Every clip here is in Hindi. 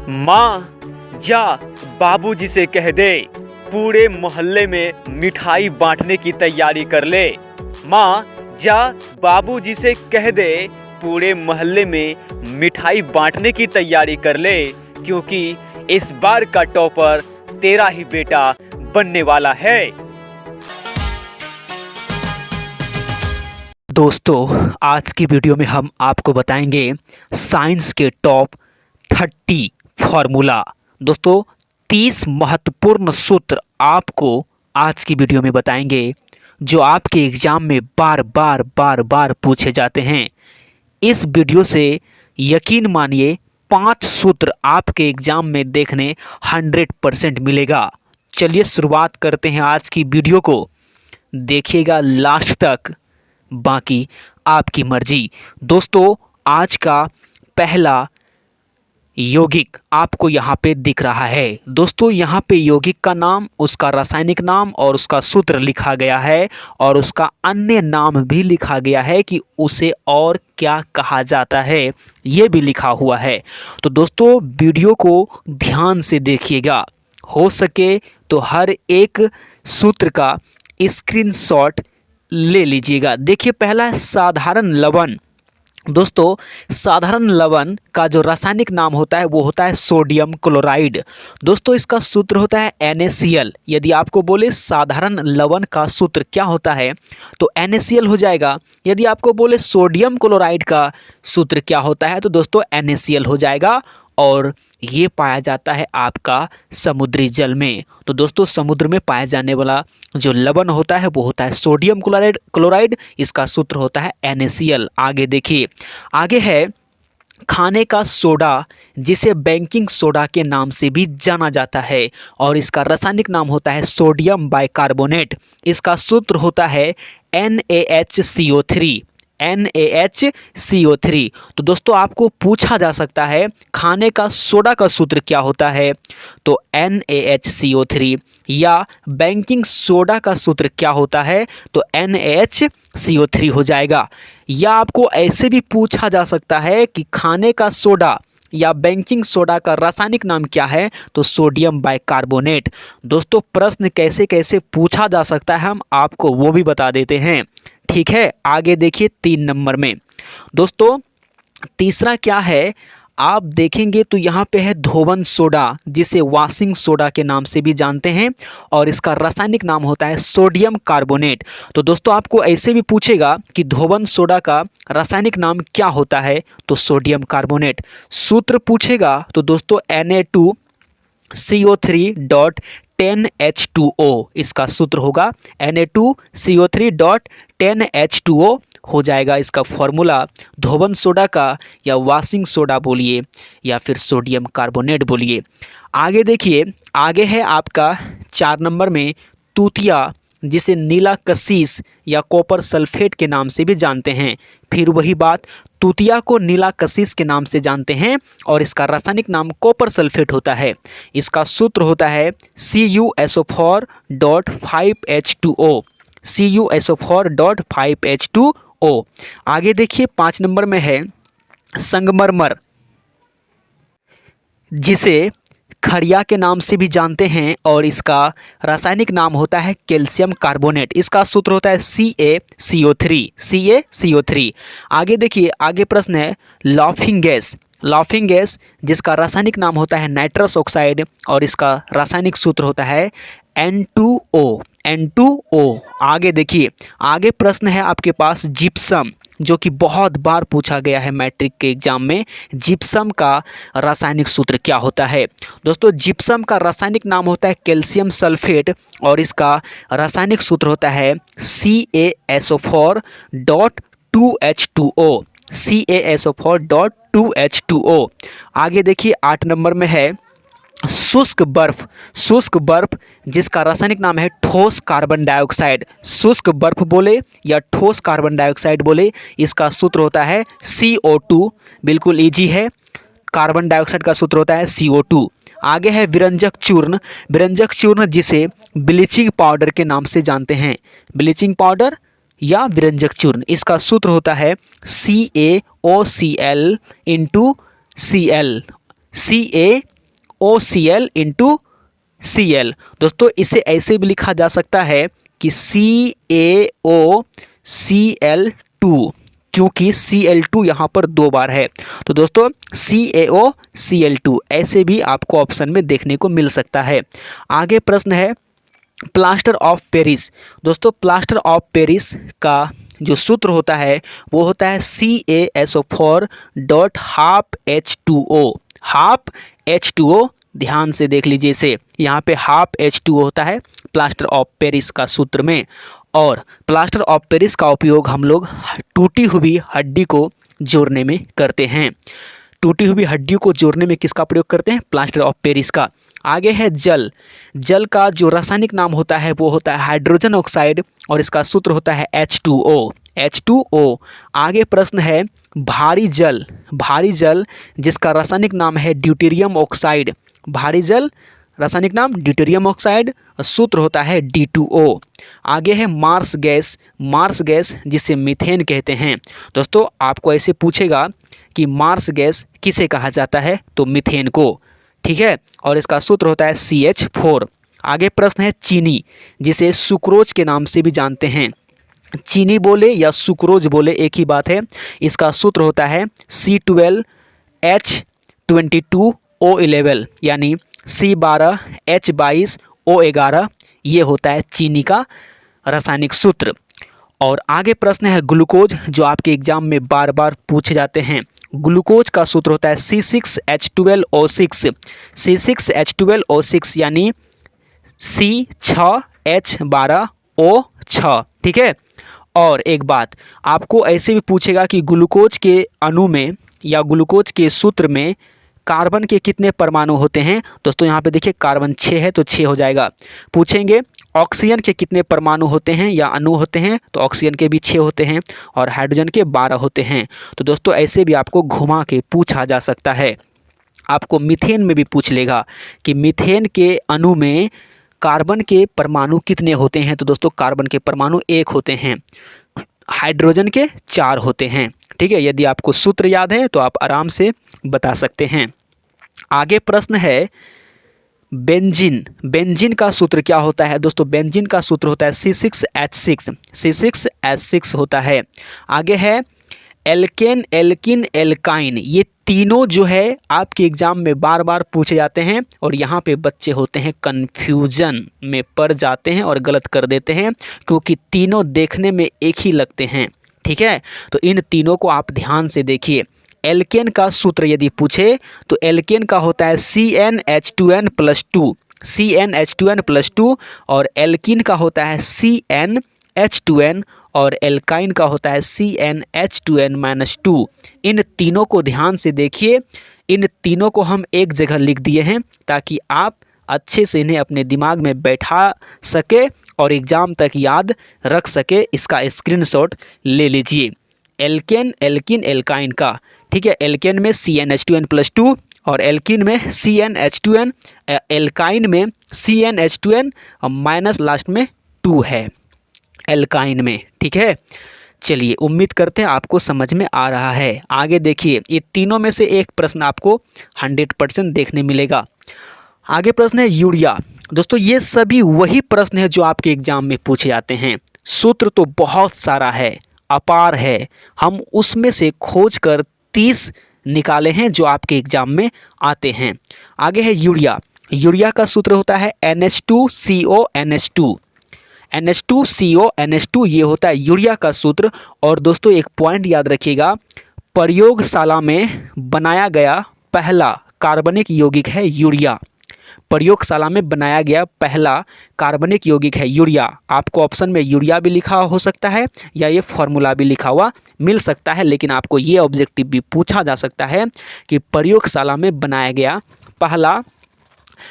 माँ जा बाबूजी से कह दे पूरे मोहल्ले में मिठाई बांटने की तैयारी कर ले। माँ जा बाबूजी से कह दे पूरे मोहल्ले में मिठाई बांटने की तैयारी कर ले, क्योंकि इस बार का टॉपर तेरा ही बेटा बनने वाला है। दोस्तों, आज की वीडियो में हम आपको बताएंगे साइंस के टॉप 30 फार्मूला। दोस्तों, 30 महत्वपूर्ण सूत्र आपको आज की वीडियो में बताएंगे जो आपके एग्जाम में बार बार पूछे जाते हैं। इस वीडियो से यकीन मानिए 5 सूत्र आपके एग्जाम में देखने 100% मिलेगा। चलिए शुरुआत करते हैं आज की वीडियो को। देखिएगा लास्ट तक, बाकी आपकी मर्जी। दोस्तों, आज का पहला यौगिक आपको यहाँ पे दिख रहा है। दोस्तों, यहाँ पे यौगिक का नाम, उसका रासायनिक नाम और उसका सूत्र लिखा गया है, और उसका अन्य नाम भी लिखा गया है कि उसे और क्या कहा जाता है, ये भी लिखा हुआ है। तो दोस्तों, वीडियो को ध्यान से देखिएगा। हो सके तो हर एक सूत्र का स्क्रीनशॉट ले लीजिएगा। देखिए, पहला है साधारण लवण। दोस्तों, साधारण लवण का जो रासायनिक नाम होता है वो होता है सोडियम क्लोराइड। दोस्तों, इसका सूत्र होता है NaCl। यदि आपको बोले साधारण लवण का सूत्र क्या होता है तो NaCl हो जाएगा। यदि आपको बोले सोडियम क्लोराइड का सूत्र क्या होता है तो दोस्तों NaCl हो जाएगा, और ये पाया जाता है आपका समुद्री जल में। तो दोस्तों, समुद्र में पाया जाने वाला जो लवण होता है वो होता है सोडियम क्लोराइड। इसका सूत्र होता है NaCl। आगे देखिए, आगे है खाने का सोडा, जिसे बेकिंग सोडा के नाम से भी जाना जाता है, और इसका रासायनिक नाम होता है सोडियम बाइकार्बोनेट। इसका सूत्र होता है NaHCO3। NaHCO3। तो दोस्तों, आपको पूछा जा सकता है खाने का सोडा का सूत्र क्या होता है, तो NaHCO3, या बेकिंग सोडा का सूत्र क्या होता है तो NaHCO3 हो जाएगा। या आपको ऐसे भी पूछा जा सकता है कि खाने का सोडा या बेकिंग सोडा का रासायनिक नाम क्या है तो सोडियम बाइकार्बोनेट। दोस्तों, प्रश्न कैसे कैसे पूछा जा सकता है हम आपको वो भी बता देते हैं। ठीक है, आगे देखिए 3 नंबर में। दोस्तों, तीसरा क्या है, आप देखेंगे तो यहाँ पे है धोवन सोडा, जिसे वॉशिंग सोडा के नाम से भी जानते हैं, और इसका रासायनिक नाम होता है सोडियम कार्बोनेट। तो दोस्तों, आपको ऐसे भी पूछेगा कि धोवन सोडा का रासायनिक नाम क्या होता है तो सोडियम कार्बोनेट। सूत्र पूछेगा तो दोस्तों Na2CO3.10H2O इसका सूत्र होगा। Na2CO3.10H2O हो जाएगा इसका फॉर्मूला। धोवन सोडा का या वॉशिंग सोडा बोलिए या फिर सोडियम कार्बोनेट बोलिए। आगे देखिए, आगे है आपका 4 नंबर में तूतिया, जिसे नीला कशीस या कॉपर सल्फेट के नाम से भी जानते हैं। फिर वही बात, तूतिया को नीला कशीस के नाम से जानते हैं, और इसका रासायनिक नाम कॉपर सल्फेट होता है। इसका सूत्र होता है CuSO4.5H2O। CuSO4.5H2O। आगे देखिए 5 नंबर में है संगमरमर, जिसे खड़िया के नाम से भी जानते हैं, और इसका रासायनिक नाम होता है कैल्शियम कार्बोनेट। इसका सूत्र होता है CaCO3। आगे देखिए, आगे प्रश्न है लाफिंग गैस। लाफिंग गैस, जिसका रासायनिक नाम होता है नाइट्रस ऑक्साइड, और इसका रासायनिक सूत्र होता है N2O। आगे देखिए, आगे प्रश्न है आपके पास जिप्सम, जो कि बहुत बार पूछा गया है मैट्रिक के एग्जाम में। जिप्सम का रासायनिक सूत्र क्या होता है। दोस्तों, जिप्सम का रासायनिक नाम होता है कैल्शियम सल्फेट, और इसका रासायनिक सूत्र होता है CaSO4.2H2O। CaSO4.2H2O। आगे देखिए 8 नंबर में है शुष्क बर्फ। शुष्क बर्फ, जिसका रासायनिक नाम है ठोस कार्बन डाइऑक्साइड। शुष्क बर्फ बोले या ठोस कार्बन डाइऑक्साइड बोले, इसका सूत्र होता है CO2। बिल्कुल इजी है, कार्बन डाइऑक्साइड का सूत्र होता है CO2। आगे है विरंजक चूर्ण। विरंजक चूर्ण, जिसे ब्लीचिंग पाउडर के नाम से जानते हैं। ब्लीचिंग पाउडर या विरंजक चूर्ण, इसका सूत्र होता है CaOCl × Cl। NaOCl into Cl। दोस्तों इसे ऐसे भी लिखा जा सकता है कि CaOCl2, क्योंकि Cl2 यहाँ पर 2 बार है। तो दोस्तों CaOCl2 ऐसे भी आपको ऑप्शन में देखने को मिल सकता है। आगे प्रश्न है प्लास्टर ऑफ पेरिस। दोस्तों प्लास्टर ऑफ पेरिस का जो सूत्र होता है वो होता है CaSO4 dot half H2O। Half H2O, ध्यान से देख लीजिए इसे, यहाँ पे हाफ H2O होता है प्लास्टर ऑफ पेरिस का सूत्र में। और प्लास्टर ऑफ पेरिस का उपयोग हम लोग टूटी हुई हड्डी को जोड़ने में करते हैं। टूटी हुई हड्डियों को जोड़ने में किसका प्रयोग करते हैं? प्लास्टर ऑफ पेरिस का। आगे है जल। जल का जो रासायनिक नाम होता है वो होता है हाइड्रोजन ऑक्साइड और इसका सूत्र होता है H2O। H2O। आगे प्रश्न है भारी जल। भारी जल जिसका रासायनिक नाम है ड्यूटेरियम ऑक्साइड। भारी जल रासायनिक नाम ड्यूटेरियम ऑक्साइड, सूत्र होता है D2O। आगे है मार्स गैस। मार्स गैस जिसे मीथेन कहते हैं। दोस्तों आपको ऐसे पूछेगा कि मार्स गैस किसे कहा जाता है, तो मीथेन को, ठीक है, और इसका सूत्र होता है CH4। आगे प्रश्न है चीनी, जिसे सुक्रोज के नाम से भी जानते हैं। चीनी बोले या सुक्रोज बोले एक ही बात है। इसका सूत्र होता है C12H22O11 यानी C12H22O11। ये होता है चीनी का रासायनिक सूत्र। और आगे प्रश्न है ग्लूकोज, जो आपके एग्जाम में बार बार पूछे जाते हैं। ग्लूकोज का सूत्र होता है C6H12O6। C6H12O6 यानी C6H12O6, ठीक है। और एक बात आपको ऐसे भी पूछेगा कि ग्लूकोज के अणु में या ग्लूकोज के सूत्र में कार्बन के कितने परमाणु होते हैं। दोस्तों यहाँ पे देखिए कार्बन 6 है तो 6 हो जाएगा। पूछेंगे ऑक्सीजन के कितने परमाणु होते हैं या अणु होते हैं, तो ऑक्सीजन के भी 6 होते हैं और हाइड्रोजन के 12 होते हैं। तो दोस्तों ऐसे भी आपको घुमा के पूछा जा सकता है। आपको मीथेन में भी पूछ लेगा कि मीथेन के अणु में कार्बन के परमाणु कितने होते हैं, तो दोस्तों कार्बन के परमाणु 1 होते हैं, हाइड्रोजन के 4 होते हैं, ठीक है। यदि आपको सूत्र याद है तो आप आराम से बता सकते हैं। आगे प्रश्न है बेंजीन। बेंजीन का सूत्र क्या होता है? दोस्तों बेंजीन का सूत्र होता है C6H6। C6H6 होता है। आगे है एल्केन, एल्किन, एल्काइन। ये तीनों जो है आपके एग्जाम में बार बार पूछे जाते हैं और यहाँ पे बच्चे होते हैं कन्फ्यूजन में पड़ जाते हैं और गलत कर देते हैं, क्योंकि तीनों देखने में एक ही लगते हैं, ठीक है। तो इन तीनों को आप ध्यान से देखिए। एल्केन का सूत्र यदि पूछे तो एल्केन का होता है CnH2n+2, CnH2n+2, और एल्किन का होता है CnH2n, और एल्काइन का होता है CnH2n-2। इन तीनों को ध्यान से देखिए। इन तीनों को हम एक जगह लिख दिए हैं ताकि आप अच्छे से इन्हें अपने दिमाग में बैठा सके और एग्ज़ाम तक याद रख सके। इसका स्क्रीनशॉट ले लीजिए। एल्केन, एल्किन, एल्काइन का, ठीक है। एल्केन में CnH2n+2 और एल्किन में CnH2n, एल्काइन में CnH2n माइनस लास्ट में 2 है एल्काइन में, ठीक है। चलिए उम्मीद करते हैं आपको समझ में आ रहा है। आगे देखिए, ये तीनों में से एक प्रश्न आपको 100% देखने मिलेगा। आगे प्रश्न है यूरिया। दोस्तों ये सभी वही प्रश्न है जो आपके एग्जाम में पूछे जाते हैं। सूत्र तो बहुत सारा है, अपार है। हम उसमें से खोज कर 30 निकाले हैं जो आपके एग्जाम में आते हैं। आगे है यूरिया। यूरिया का सूत्र होता है NH2CONH2। NH2CONH2 ये होता है यूरिया का सूत्र। और दोस्तों एक पॉइंट याद रखिएगा, प्रयोगशाला में बनाया गया पहला कार्बनिक यौगिक है यूरिया। प्रयोगशाला में बनाया गया पहला कार्बनिक यौगिक है यूरिया। आपको ऑप्शन में यूरिया भी लिखा हो सकता है या ये फॉर्मूला भी लिखा हुआ मिल सकता है, लेकिन आपको ये ऑब्जेक्टिव भी पूछा जा सकता है कि प्रयोगशाला में बनाया गया पहला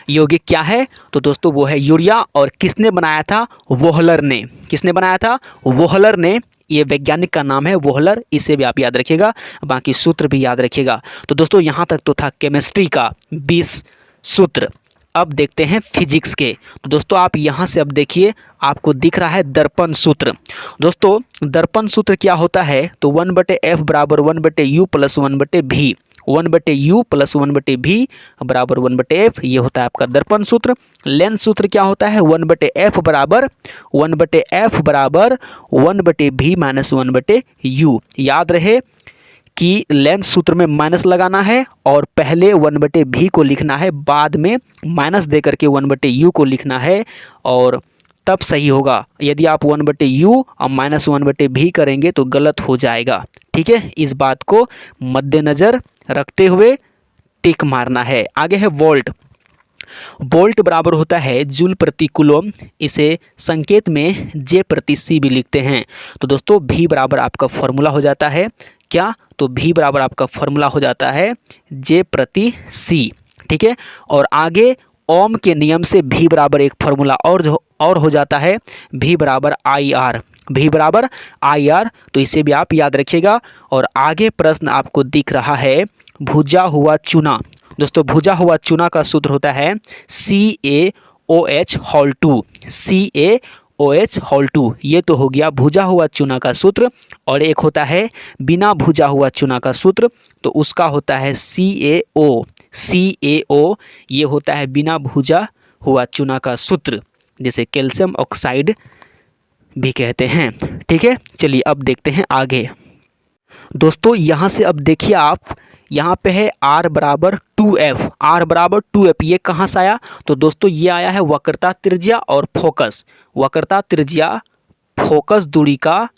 यौगिक क्या है। तो दोस्तों वो है यूरिया। और किसने बनाया था? वोहलर ने। किसने बनाया था? वोहलर ने। ये वैज्ञानिक का नाम है वोहलर, इसे भी आप याद रखिएगा, बाकी सूत्र भी याद रखिएगा। तो दोस्तों यहाँ तक तो था केमिस्ट्री का 20 सूत्र। अब देखते हैं फिजिक्स के। तो दोस्तों आप यहाँ से अब देखिए, आपको दिख रहा है दर्पण सूत्र। दोस्तों दर्पण सूत्र क्या होता है? तो 1/F = 1/U + 1/V। 1/u plus 1/v बराबर 1/f, ये होता है आपका दर्पण सूत्र। लेंथ सूत्र क्या होता है, 1/f बराबर 1/v माइनस 1/u। याद रहे कि लेंथ सूत्र में माइनस लगाना है और पहले 1/v को लिखना है, बाद में माइनस दे करके 1/u को लिखना है और तब सही होगा। यदि आप 1/u और माइनस 1/v करेंगे तो गलत हो जाएगा। ठीक है, इस बात को मद्देनज़र रखते हुए टिक मारना है। आगे है वोल्ट। वोल्ट बराबर होता है जूल प्रति कूलम, इसे संकेत में जे प्रति सी भी लिखते हैं। तो दोस्तों v बराबर आपका फॉर्मूला हो जाता है क्या, तो v बराबर आपका फॉर्मूला हो जाता है जे प्रति सी। ठीक है, और आगे ओम के नियम से v बराबर एक फॉर्मूला और हो जाता है v बराबर IR, v बराबर IR, तो इसे भी आप याद रखिएगा। और आगे प्रश्न आपको दिख रहा है भुजा हुआ चूना। दोस्तों भुजा हुआ चूना का सूत्र होता है CaOH होल 2, CaOH होल 2, ये तो हो गया भुजा हुआ चूना का सूत्र। और एक होता है बिना भुजा हुआ चूना का सूत्र, तो उसका होता है CaO, ये होता है बिना भुजा हुआ चूना का सूत्र, जिसे कैल्शियम ऑक्साइड भी कहते हैं। ठीक है, चलिए अब देखते हैं आगे। दोस्तों यहाँ से अब देखिए आप, यहाँ पे है R बराबर 2F, R बराबर 2F, ये कहाँ से आया, तो दोस्तों ये आया है वक्रता त्रिज्या और फोकस। वक्रता त्रिज्या फोकस दूरी का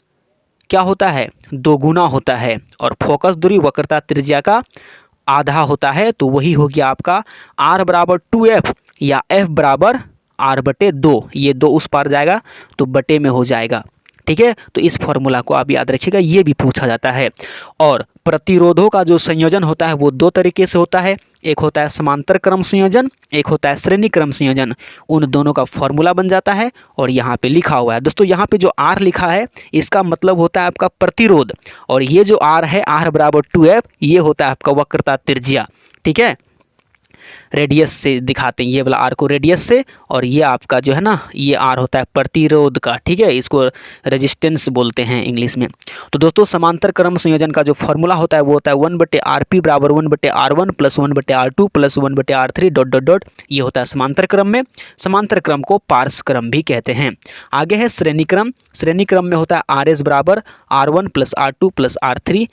क्या होता है, दोगुना होता है, और फोकस दूरी वक्रता त्रिज्या का आधा होता है, तो वही हो गया आपका R बराबर 2F या F बराबर R/2। ये 2 उस पार जाएगा तो बटे में हो जाएगा। ठीक है, तो इस फॉर्मूला को आप याद रखिएगा, ये भी पूछा जाता है। और प्रतिरोधों का जो संयोजन होता है वो 2 तरीके से होता है, एक होता है समांतर क्रम संयोजन, एक होता है श्रेणी क्रम संयोजन। उन दोनों का फॉर्मूला बन जाता है और यहाँ पे लिखा हुआ है। दोस्तों यहाँ पे जो R लिखा है इसका मतलब होता है आपका प्रतिरोध, और ये जो R है R बराबर 2F, ये होता है आपका वक्रता त्रिज्या। ठीक है, रेडियस से दिखाते हैं, ये वाला R को रेडियस से, और ये आपका जो है ना ये R होता है प्रतिरोध का। ठीक है, इसको रेजिस्टेंस बोलते हैं इंग्लिश में। तो दोस्तों समांतर क्रम संयोजन का जो फॉर्मूला होता है वो होता है 1/Rp बराबर 1/R1 plus 1/R2 plus 1/R3 dot dot dot, ये होता है समांतर क्रम में। समांतर क्रम को पार्श्व क्रम भी कहते हैं। आगे है श्रेणी क्रम। श्रेणी क्रम में होता है RS बराबर R1 plus R2 plus R3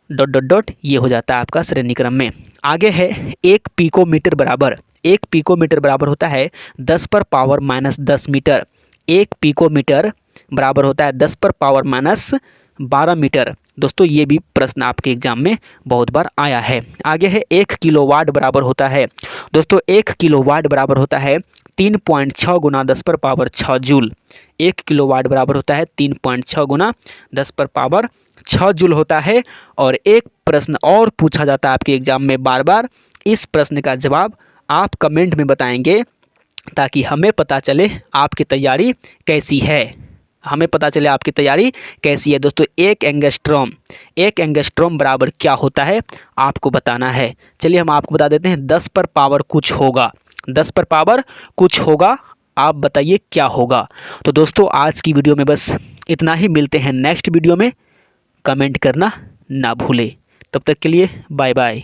dot dot dot, ये हो जाता है आपका श्रेणी क्रम में। आगे है 1 पिकोमीटर बराबर, 1 पिकोमीटर बराबर होता है 10 पर पावर माइनस 10 मीटर। 1 पिकोमीटर बराबर होता है 10 पर पावर माइनस 12 मीटर। दोस्तों ये भी प्रश्न आपके एग्जाम में बहुत बार आया है। आगे है 1 किलोवाट बराबर होता है, दोस्तों 1 किलोवाट बराबर होता है 3.6 गुना 10 पर पावर 6 जूल। 1 किलोवाट बराबर होता है 3.6 गुना 10 पर पावर 6 जूल होता है। और एक प्रश्न और पूछा जाता है आपके एग्जाम में बार बार, इस प्रश्न का जवाब आप कमेंट में बताएंगे ताकि हमें पता चले आपकी तैयारी कैसी है, हमें पता चले आपकी तैयारी कैसी है। दोस्तों 1 एंगस्ट्रॉम बराबर क्या होता है आपको बताना है। चलिए हम आपको बता देते हैं, 10 पर पावर कुछ होगा, 10 पर पावर कुछ होगा, आप बताइए क्या होगा। तो दोस्तों आज की वीडियो में बस इतना ही, मिलते हैं नेक्स्ट वीडियो में। कमेंट करना ना भूले, तब तक के लिए बाय बाय।